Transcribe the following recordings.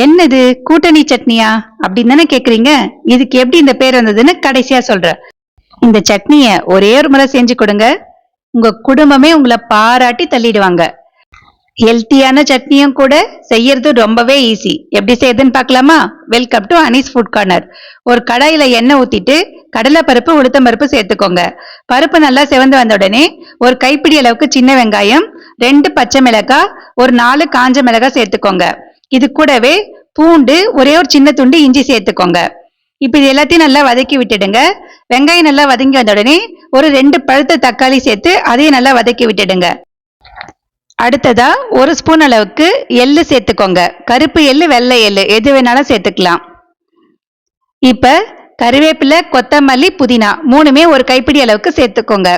என்னது கூட்டணி சட்னியா அப்படின்னு தானே கேக்குறீங்க. இதுக்கு எப்படி இந்த பேர் வந்ததுன்னு கடைசியா சொல்றேன். இந்த சட்னிய ஒரே ஒரு முறை செஞ்சு கொடுங்க, உங்க குடும்பமே உங்களை பாராட்டி தள்ளிடுவாங்க. ஹெல்த்தியான சட்னியும் கூட, செய்யறது ரொம்பவே ஈஸி. எப்படி செய்யுதுன்னு பார்க்கலாமா? Welcome to Anees food corner. ஒரு கடாயில எண்ணெய் ஊத்திட்டு கடலை பருப்பு உளுத்தம் பருப்பு சேர்த்துக்கோங்க. பருப்பு நல்லா செவந்து வந்த உடனே ஒரு கைப்பிடி அளவுக்கு சின்ன வெங்காயம், 2 பச்சை மிளகாய், ஒரு 4 காஞ்ச மிளகாய் சேர்த்துக்கோங்க. இது கூடவே பூண்டு, ஒரே ஒரு சின்ன துண்டு இஞ்சி சேர்த்துக்கோங்க. இப்ப இது எல்லாத்தையும் நல்லா வதக்கி விட்டுடுங்க. வெங்காயம் நல்லா வதங்கி வந்த உடனே ஒரு 2 பழுத்த தக்காளி சேர்த்து அதையும் நல்லா வதக்கி விட்டுடுங்க. அடுத்ததா 1 ஸ்பூன் அளவுக்கு எள்ளு சேர்த்துக்கோங்க. கருப்பு எள்ளு, வெள்ளை எள்ளு எது வேணாலும் சேர்த்துக்கலாம். இப்ப கறிவேப்பிலை, கொத்தமல்லி, புதினா 3மே ஒரு கைப்பிடி அளவுக்கு சேர்த்துக்கோங்க.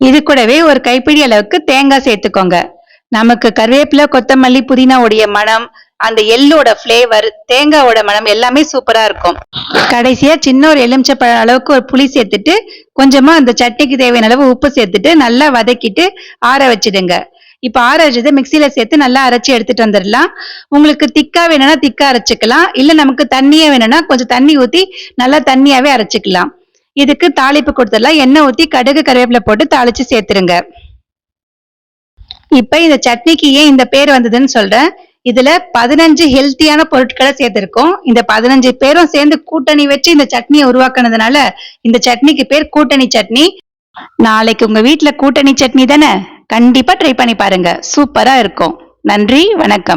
இது கூடவே ஒரு கைப்பிடி அளவுக்கு தேங்காய் சேர்த்துக்கோங்க. நமக்கு கருவேப்பிலை, கொத்தமல்லி, புதினாவுடைய மனம், அந்த எள்ளோட பிளேவர், தேங்காயோட மனம் எல்லாமே சூப்பரா இருக்கும். கடைசியா சின்ன ஒரு எலுமிச்சை அளவுக்கு ஒரு புளி சேர்த்துட்டு கொஞ்சமா அந்த சட்னிக்கு தேவையான அளவு உப்பு சேர்த்துட்டு நல்லா வதக்கிட்டு ஆற வச்சிடுங்க. இப்ப ஆற வச்சதை மிக்சியில சேர்த்து நல்லா அரைச்சி எடுத்துட்டு வந்துடலாம். உங்களுக்கு திக்கா வேணும்னா திக்கா அரைச்சிக்கலாம், இல்ல நமக்கு தண்ணியா வேணும்னா கொஞ்சம் தண்ணி ஊத்தி நல்லா தண்ணியாவே அரைச்சிக்கலாம். இதுக்கு தாளிப்பு கொடுத்துடலாம். எண்ணெய் ஊத்தி கடுகு, கருவேப்பிலை போட்டு தாளிச்சு சேர்த்துருங்க. இப்ப இந்த சட்னிக்கு ஏன் இந்த பேர் வந்ததுன்னு சொல்றேன். இதுல 15 ஹெல்த்தியான பொருட்களை சேர்த்திருக்கோம். இந்த 15 பேரும் சேர்ந்து கூட்டணி வச்சு இந்த சட்னியை உருவாக்குனதுனால இந்த சட்னிக்கு பேர் கூட்டணி சட்னி. நாளைக்கு உங்க வீட்டுல கூட்டணி சட்னி தானே, கண்டிப்பா ட்ரை பண்ணி பாருங்க, சூப்பரா இருக்கும். நன்றி, வணக்கம்.